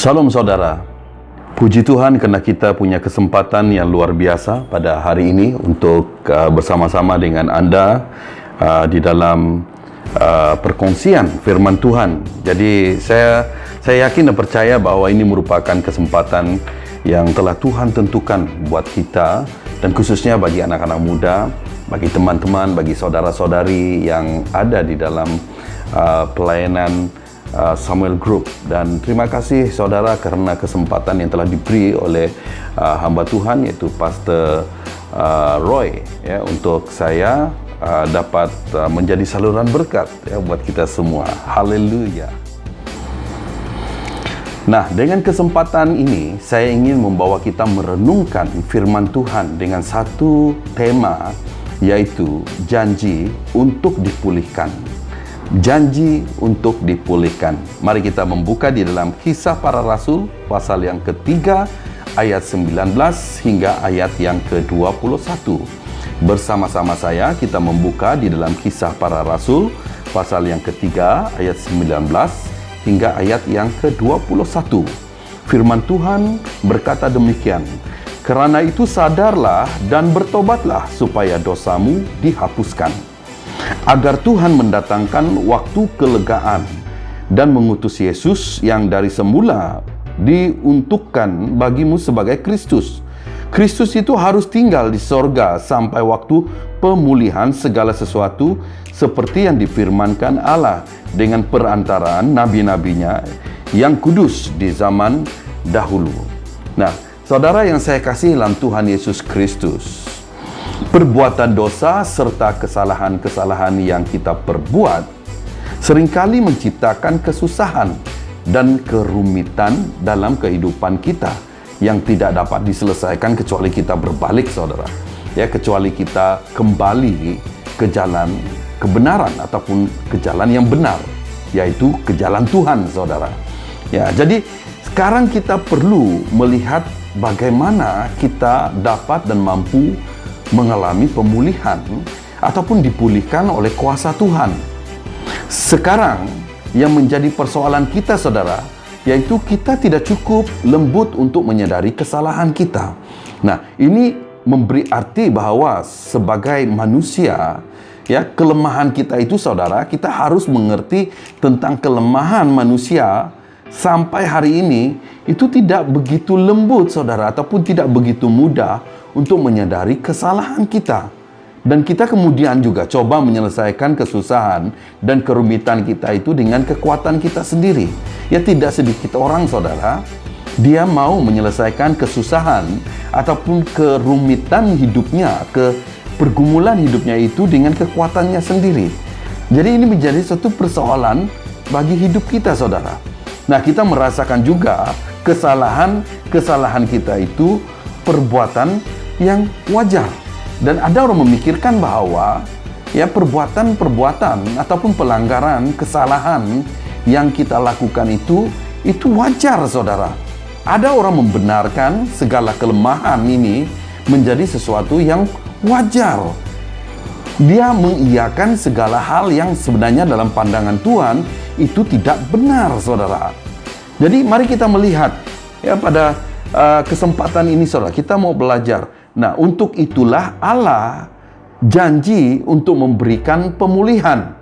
Salam saudara, puji Tuhan karena kita punya kesempatan yang luar biasa pada hari ini untuk bersama-sama dengan Anda di dalam perkongsian firman Tuhan. Jadi saya yakin dan percaya bahwa ini merupakan kesempatan yang telah Tuhan tentukan buat kita, dan khususnya bagi anak-anak muda, bagi teman-teman, bagi saudara-saudari yang ada di dalam pelayanan Samuel Group. Dan terima kasih saudara karena kesempatan yang telah diberi oleh hamba Tuhan, yaitu Pastor Roy, ya, untuk saya dapat menjadi saluran berkat ya buat kita semua. Haleluya. Nah, dengan kesempatan ini saya ingin membawa kita merenungkan firman Tuhan dengan satu tema, yaitu janji untuk dipulihkan. Janji untuk dipulihkan. Mari kita membuka di dalam Kisah Para Rasul pasal yang ketiga ayat 19 hingga ayat yang ke-21. Bersama-sama saya kita membuka di dalam Kisah Para Rasul pasal yang ketiga ayat 19 hingga ayat yang ke-21. Firman Tuhan berkata demikian: "Karena itu sadarlah dan bertobatlah supaya dosamu dihapuskan, agar Tuhan mendatangkan waktu kelegaan dan mengutus Yesus yang dari semula diuntukkan bagimu sebagai Kristus. Kristus itu harus tinggal di sorga sampai waktu pemulihan segala sesuatu seperti yang difirmankan Allah dengan perantaraan nabi-nabinya yang kudus di zaman dahulu." Nah, saudara yang saya kasih dalam Tuhan Yesus Kristus, perbuatan dosa serta kesalahan-kesalahan yang kita perbuat seringkali menciptakan kesusahan dan kerumitan dalam kehidupan kita yang tidak dapat diselesaikan kecuali kita berbalik, saudara. Ya, kecuali kita kembali ke jalan kebenaran ataupun ke jalan yang benar, yaitu ke jalan Tuhan, saudara. Ya, jadi sekarang kita perlu melihat bagaimana kita dapat dan mampu mengalami pemulihan ataupun dipulihkan oleh kuasa Tuhan. Sekarang yang menjadi persoalan kita, saudara, yaitu kita tidak cukup lembut untuk menyadari kesalahan kita. Nah, ini memberi arti bahwa sebagai manusia, ya, kelemahan kita itu, saudara, kita harus mengerti tentang kelemahan manusia. Sampai hari ini itu tidak begitu lembut, saudara, ataupun tidak begitu mudah untuk menyadari kesalahan kita. Dan kita kemudian juga coba menyelesaikan kesusahan dan kerumitan kita itu dengan kekuatan kita sendiri. Ya, tidak sedikit orang, saudara, dia mau menyelesaikan kesusahan ataupun kerumitan hidupnya, pergumulan hidupnya itu dengan kekuatannya sendiri. Jadi ini menjadi satu persoalan bagi hidup kita, saudara. Nah, kita merasakan juga kesalahan kita itu perbuatan yang wajar. Dan ada orang memikirkan bahwa ya perbuatan-perbuatan ataupun pelanggaran, kesalahan yang kita lakukan itu wajar, saudara. Ada orang membenarkan segala kelemahan ini menjadi sesuatu yang wajar. Dia mengiyakan segala hal yang sebenarnya dalam pandangan Tuhan itu tidak benar, saudara. Jadi mari kita melihat ya pada kesempatan ini, saudara, kita mau belajar. Nah, untuk itulah Allah janji untuk memberikan pemulihan.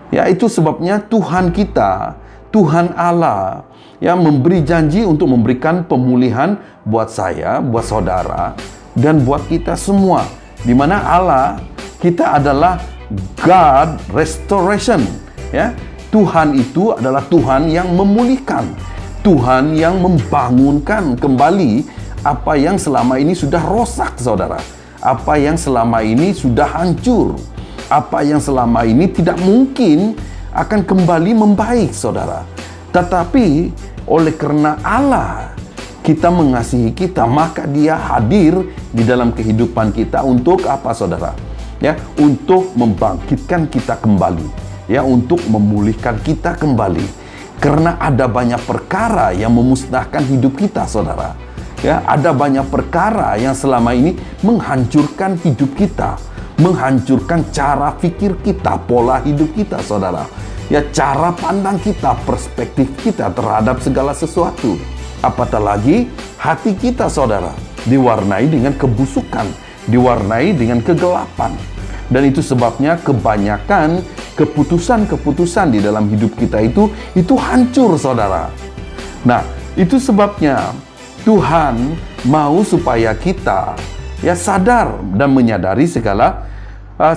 Ya, itu sebabnya Tuhan kita, Tuhan Allah, yang memberi janji untuk memberikan pemulihan buat saya, buat saudara, dan buat kita semua. Di mana Allah, kita adalah God Restoration. Ya, Tuhan itu adalah Tuhan yang memulihkan, Tuhan yang membangunkan kembali apa yang selama ini sudah rosak, saudara. Apa yang selama ini sudah hancur. Apa yang selama ini tidak mungkin akan kembali membaik, saudara. Tetapi oleh karena Allah kita mengasihi kita, maka Dia hadir di dalam kehidupan kita untuk apa, saudara? Ya, untuk membangkitkan kita kembali. Ya, untuk memulihkan kita kembali. Karena ada banyak perkara yang memusnahkan hidup kita, saudara. Ya, ada banyak perkara yang selama ini menghancurkan hidup kita, menghancurkan cara pikir kita, pola hidup kita, saudara. Ya, cara pandang kita, perspektif kita terhadap segala sesuatu. Apatah lagi hati kita, saudara, diwarnai dengan kebusukan, diwarnai dengan kegelapan. Dan itu sebabnya kebanyakan keputusan-keputusan di dalam hidup kita itu hancur, saudara. Nah, itu sebabnya Tuhan mau supaya kita sadar dan menyadari segala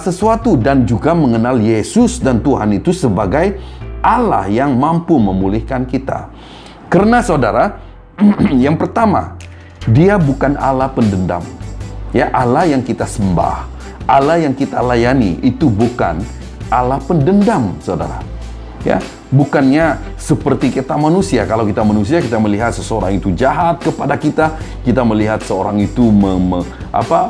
sesuatu, dan juga mengenal Yesus dan Tuhan itu sebagai Allah yang mampu memulihkan kita. Karena, saudara, yang pertama, Dia bukan Allah pendendam. Allah yang kita sembah, Allah yang kita layani itu bukan Allah pendendam, saudara. Bukannya seperti kita manusia. Kalau kita manusia, kita melihat seseorang itu jahat kepada kita, kita melihat seorang itu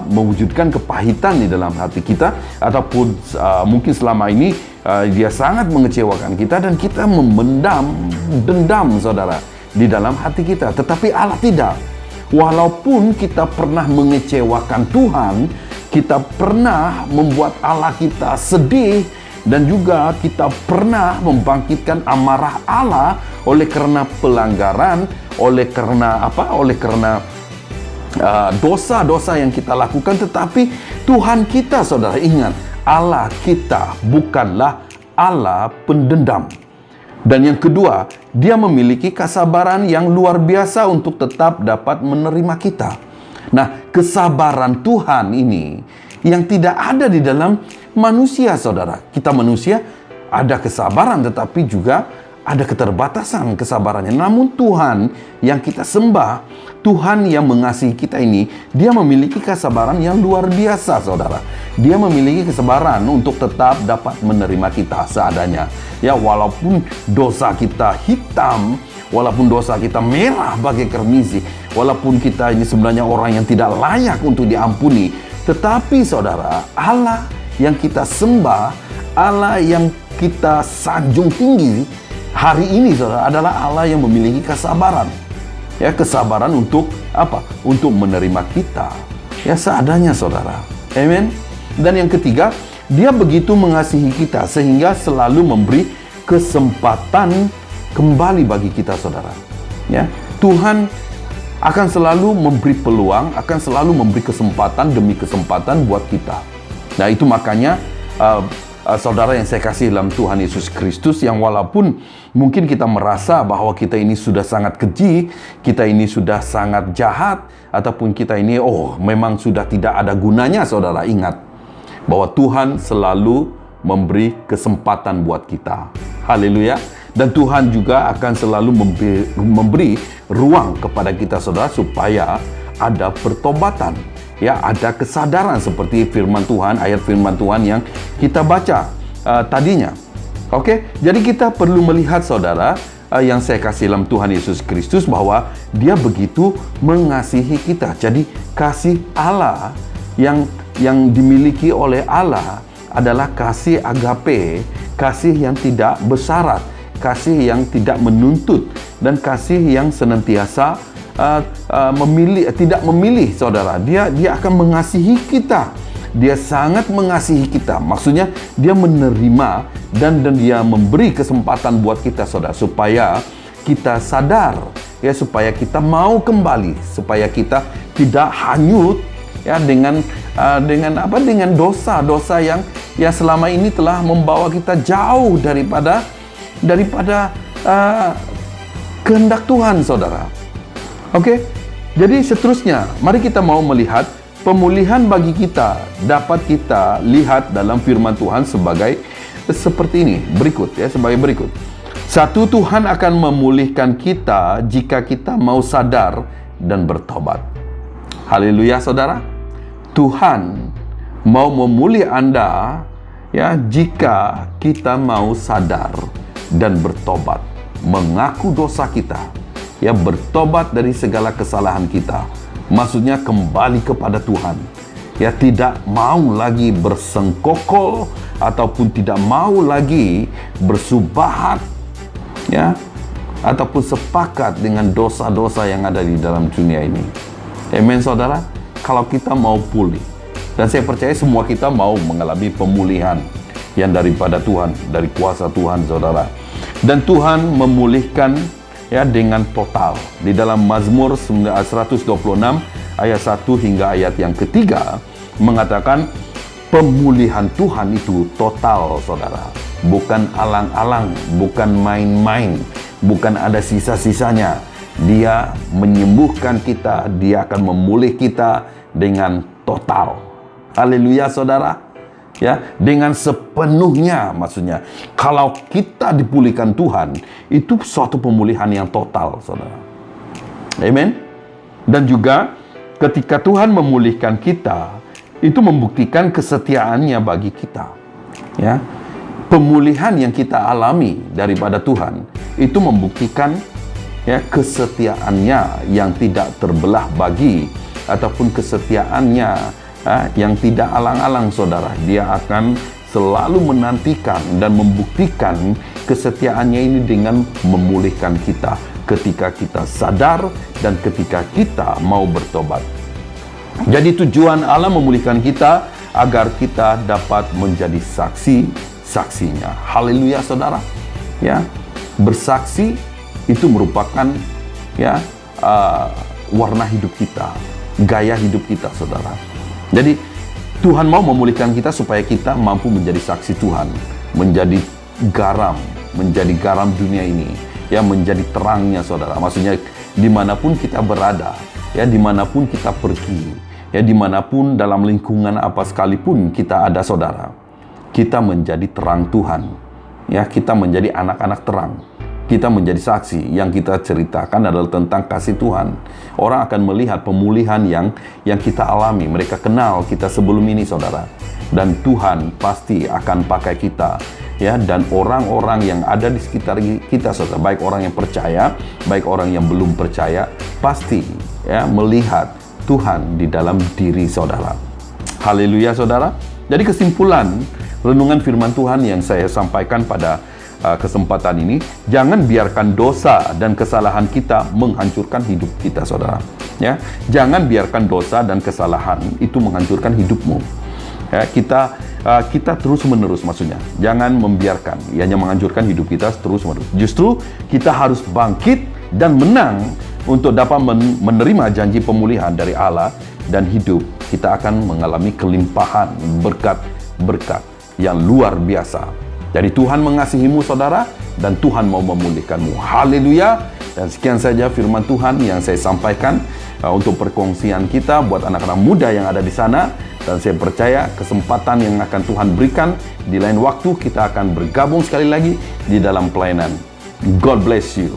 mewujudkan kepahitan di dalam hati kita, ataupun mungkin selama ini dia sangat mengecewakan kita, dan kita memendam dendam, saudara, di dalam hati kita. Tetapi Allah tidak. Walaupun kita pernah mengecewakan Tuhan, kita pernah membuat Allah kita sedih, dan juga kita pernah membangkitkan amarah Allah oleh karena pelanggaran, oleh karena dosa-dosa yang kita lakukan. Tetapi Tuhan kita, saudara, ingat, Allah kita bukanlah Allah pendendam. Dan yang kedua, Dia memiliki kesabaran yang luar biasa untuk tetap dapat menerima kita. Nah, kesabaran Tuhan ini yang tidak ada di dalam manusia, saudara. Kita manusia ada kesabaran, tetapi juga ada keterbatasan kesabarannya. Namun Tuhan yang kita sembah, Tuhan yang mengasihi kita ini, Dia memiliki kesabaran yang luar biasa, saudara. Dia memiliki kesabaran untuk tetap dapat menerima kita seadanya. Walaupun dosa kita hitam, walaupun dosa kita merah bagai kermisi, walaupun kita ini sebenarnya orang yang tidak layak untuk diampuni, tetapi, saudara, Allah yang kita sembah, Allah yang kita sanjung tinggi hari ini, saudara, adalah Allah yang memiliki kesabaran. Kesabaran untuk apa? Untuk menerima kita seadanya, saudara. Amen. Dan yang ketiga, Dia begitu mengasihi kita sehingga selalu memberi kesempatan kembali bagi kita, saudara. Tuhan akan selalu memberi peluang, akan selalu memberi kesempatan demi kesempatan buat kita. Nah, itu makanya saudara yang saya kasih dalam Tuhan Yesus Kristus, yang walaupun mungkin kita merasa bahwa kita ini sudah sangat keji, kita ini sudah sangat jahat, ataupun kita ini memang sudah tidak ada gunanya, saudara, ingat bahwa Tuhan selalu memberi kesempatan buat kita. Haleluya. Dan Tuhan juga akan selalu memberi ruang kepada kita, saudara, supaya ada pertobatan. Ada kesadaran seperti firman Tuhan, ayat firman Tuhan yang kita baca tadinya. Jadi kita perlu melihat, saudara, yang saya kasih dalam Tuhan Yesus Kristus, bahwa Dia begitu mengasihi kita. Jadi kasih Allah yang dimiliki oleh Allah adalah kasih agape, kasih yang tidak bersyarat, kasih yang tidak menuntut, dan kasih yang senantiasa tidak memilih, saudara. Dia akan mengasihi kita. Dia sangat mengasihi kita. Maksudnya Dia menerima dan Dia memberi kesempatan buat kita, saudara, supaya kita sadar, supaya kita mau kembali, supaya kita tidak hanyut dengan dosa-dosa yang selama ini telah membawa kita jauh daripada kehendak Tuhan, saudara. Jadi seterusnya, mari kita mau melihat pemulihan bagi kita dapat kita lihat dalam firman Tuhan seperti ini, sebagai berikut. Satu, Tuhan akan memulihkan kita jika kita mau sadar dan bertobat. Haleluya, saudara. Tuhan mau memulih Anda jika kita mau sadar dan bertobat, mengaku dosa kita, bertobat dari segala kesalahan kita. Maksudnya kembali kepada Tuhan. Tidak mau lagi bersengkokol ataupun tidak mau lagi bersubahat ataupun sepakat dengan dosa-dosa yang ada di dalam dunia ini. Amen, saudara. Kalau kita mau pulih, dan saya percaya semua kita mau mengalami pemulihan yang daripada Tuhan, dari kuasa Tuhan, saudara. Dan Tuhan memulihkan ya dengan total. Di dalam Mazmur 126 ayat 1 hingga ayat yang ketiga mengatakan pemulihan Tuhan itu total, saudara. Bukan alang-alang, bukan main-main, bukan ada sisa-sisanya. Dia menyembuhkan kita, dia akan memulih kita dengan total. Haleluya, saudara. Ya, dengan sepenuhnya, maksudnya. Kalau kita dipulihkan Tuhan, itu suatu pemulihan yang total, saudara. Amen. Dan juga ketika Tuhan memulihkan kita, itu membuktikan kesetiaannya bagi kita. Ya, pemulihan yang kita alami daripada Tuhan itu membuktikan ya kesetiaannya yang tidak terbelah bagi, ataupun kesetiaannya yang tidak alang-alang, saudara. Dia akan selalu menantikan dan membuktikan kesetiaannya ini dengan memulihkan kita ketika kita sadar dan ketika kita mau bertobat. Jadi tujuan Allah memulihkan kita agar kita dapat menjadi saksi-saksinya. Haleluya, saudara. Ya, bersaksi itu merupakan ya warna hidup kita, gaya hidup kita, saudara. Jadi Tuhan mau memulihkan kita supaya kita mampu menjadi saksi Tuhan, menjadi garam dunia ini, ya, menjadi terangnya, saudara. Maksudnya dimanapun kita berada, ya, dimanapun kita pergi, ya, dimanapun dalam lingkungan apa sekalipun kita ada, saudara, kita menjadi terang Tuhan, ya, kita menjadi anak-anak terang. Kita menjadi saksi. Yang kita ceritakan adalah tentang kasih Tuhan. Orang akan melihat pemulihan yang kita alami. Mereka kenal kita sebelum ini, saudara. Dan Tuhan pasti akan pakai kita, ya, dan orang-orang yang ada di sekitar kita, saudara, baik orang yang percaya, baik orang yang belum percaya, pasti ya melihat Tuhan di dalam diri saudara. Haleluya, saudara. Jadi kesimpulan renungan firman Tuhan yang saya sampaikan pada kesempatan ini, jangan biarkan dosa dan kesalahan kita menghancurkan hidup kita, saudara. Ya, jangan biarkan dosa dan kesalahan itu menghancurkan hidupmu. Ya, kita terus-menerus, maksudnya. Jangan membiarkan ianya menghancurkan hidup kita terus-menerus. Justru kita harus bangkit dan menang untuk dapat menerima janji pemulihan dari Allah, dan hidup kita akan mengalami kelimpahan berkat-berkat yang luar biasa. Jadi Tuhan mengasihimu, saudara, dan Tuhan mau memulihkanmu. Haleluya. Dan sekian saja firman Tuhan yang saya sampaikan untuk perkongsian kita buat anak-anak muda yang ada di sana. Dan saya percaya kesempatan yang akan Tuhan berikan di lain waktu kita akan bergabung sekali lagi di dalam pelayanan. God bless you.